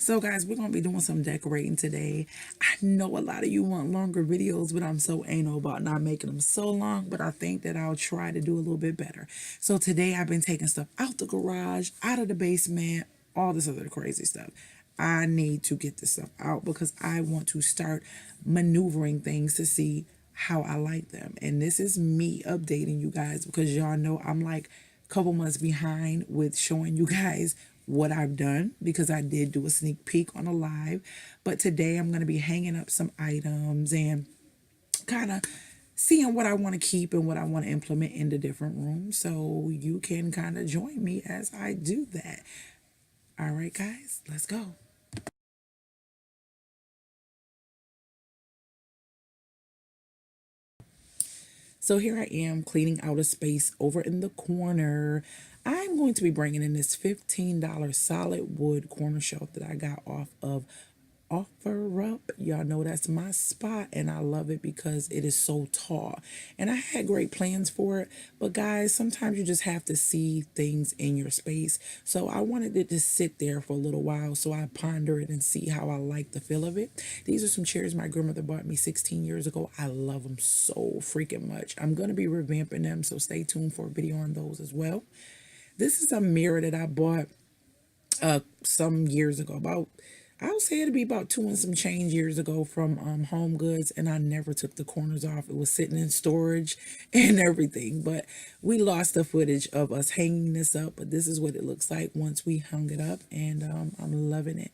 So guys, we're going to be doing some decorating today. I know a lot of you want longer videos, but I'm so anal about not making them so long, but I think that I'll try to do a little bit better. So today I've been taking stuff out the garage, out of the basement, all this other crazy stuff. I need to get this stuff out because I want to start maneuvering things to see how I like them. And this is me updating you guys because y'all know I'm like a couple months behind with showing you guys what I've done because I did do a sneak peek on a live. But today I'm going to be hanging up some items and kind of seeing what I want to keep and what I want to implement in the different rooms. So you can kind of join me as I do that. All right, guys, let's go. So here I am cleaning out a space over in the corner. I'm going to be bringing in this $15 solid wood corner shelf that I got off of OfferUp. Y'all know that's my spot and I love it because it is so tall. And I had great plans for it, but guys, sometimes you just have to see things in your space. So I wanted it to sit there for a little while so I ponder it and see how I like the feel of it. These are some chairs my grandmother bought me 16 years ago. I love them so freaking much. I'm going to be revamping them, so stay tuned for a video on those as well. This is a mirror that I bought some years ago, about I'll say it'd be about two and some change years ago from Home Goods, and I never took the corners off. It was sitting in storage and everything, but we lost the footage of us hanging this up, but this is what it looks like once we hung it up, and I'm loving it.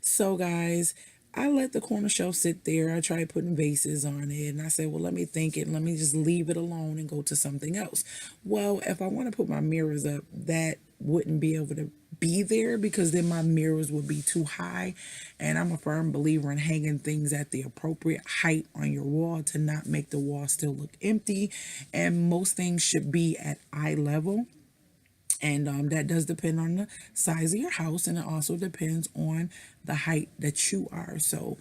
So guys, I let the corner shelf sit there. I tried putting vases on it, and I said, well, let me think it. Let me just leave it alone and go to something else. Well, if I want to put my mirrors up, that wouldn't be able to be there because then my mirrors would be too high. And I'm a firm believer in hanging things at the appropriate height on your wall to not make the wall still look empty. And most things should be at eye level. And that does depend on the size of your house, and it also depends on the height that you are. So,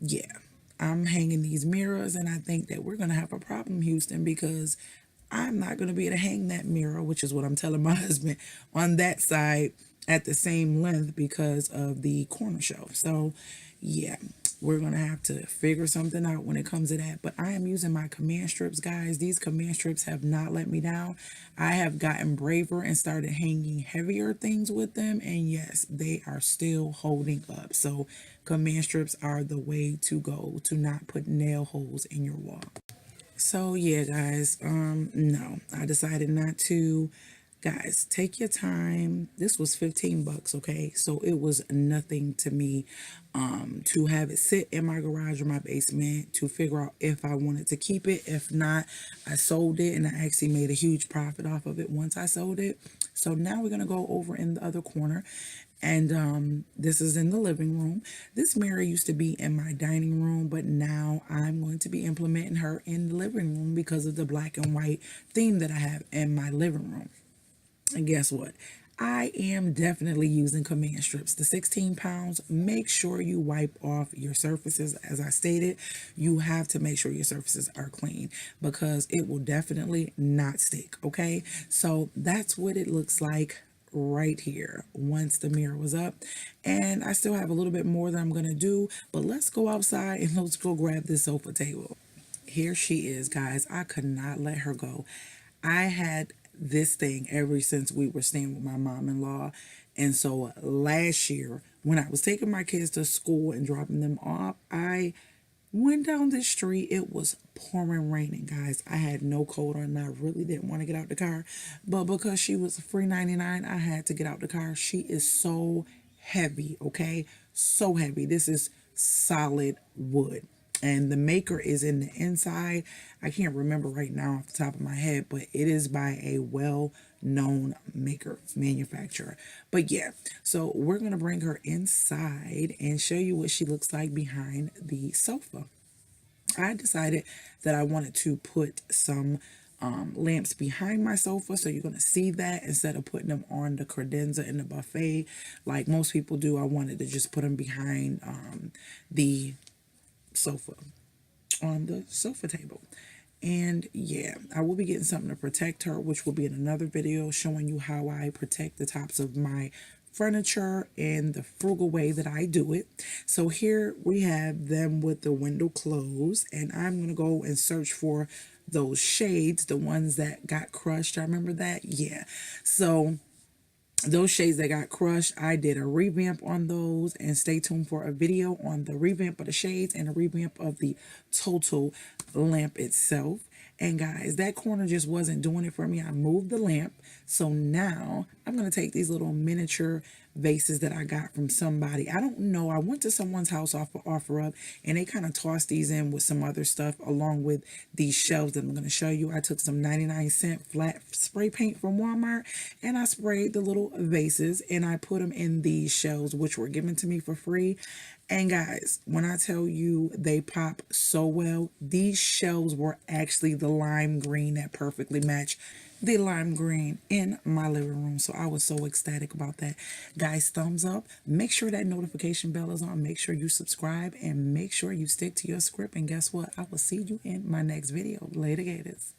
yeah, I'm hanging these mirrors, and I think that we're going to have a problem, Houston, because I'm not going to be able to hang that mirror, which is what I'm telling my husband, on that side at the same length because of the corner shelf. So, yeah, we're going to have to figure something out when it comes to that. But I am using my command strips, guys. These command strips have not let me down. I have gotten braver and started hanging heavier things with them. And yes, they are still holding up. So command strips are the way to go to not put nail holes in your wall. So yeah, guys, no, I decided not to. Guys, take your time. This was 15 bucks, okay? So it was nothing to me to have it sit in my garage or my basement to figure out if I wanted to keep it. If not, I sold it and I actually made a huge profit off of it once I sold it. So now we're going to go over in the other corner, and this is in the living room. This mirror used to be in my dining room, but now I'm going to be implementing her in the living room because of the black and white theme that I have in my living room. And guess what? I am definitely using command strips. The 16 pounds, make sure you wipe off your surfaces. As I stated, you have to make sure your surfaces are clean because it will definitely not stick, okay? So that's what it looks like right here once the mirror was up. And I still have a little bit more that I'm going to do, but let's go outside and let's go grab this sofa table. Here she is, guys. I could not let her go. I had this thing ever since we were staying with my mom-in-law. And so last year, when I was taking my kids to school and dropping them off, I went down the street. It was pouring raining, guys. I had no coat on and I really didn't want to get out the car. But because she was free 99, I had to get out the car. She is so heavy, okay? So heavy. This is solid wood. And the maker is in the inside. I can't remember right now off the top of my head, but it is by a well-known maker, manufacturer. But yeah, so we're going to bring her inside and show you what she looks like behind the sofa. I decided that I wanted to put some lamps behind my sofa, so you're going to see that instead of putting them on the credenza in the buffet like most people do. I wanted to just put them behind the sofa, on the sofa table. And yeah, I will be getting something to protect her, which will be in another video showing you how I protect the tops of my furniture in the frugal way that I do it. So here we have them with the window closed, and I'm going to go and search for those shades, the ones that got crushed. I remember that. Yeah. So those shades that got crushed, I did a revamp on those, and stay tuned for a video on the revamp of the shades and a revamp of the total lamp itself. And guys, that corner just wasn't doing it for me. I moved the lamp. So now I'm going to take these little miniature vases that I got from somebody. I don't know. I went to someone's house off of OfferUp, and they kind of tossed these in with some other stuff along with these shelves that I'm going to show you. I took some 99-cent flat spray paint from Walmart, and I sprayed the little vases, and I put them in these shelves, which were given to me for free. And guys, when I tell you they pop so well, these shelves were actually the lime green that perfectly matched the lime green in my living room. So I was so ecstatic about that. Guys, thumbs up. Make sure that notification bell is on. Make sure you subscribe, and make sure you stick to your script. And guess what? I will see you in my next video. Later, Gators.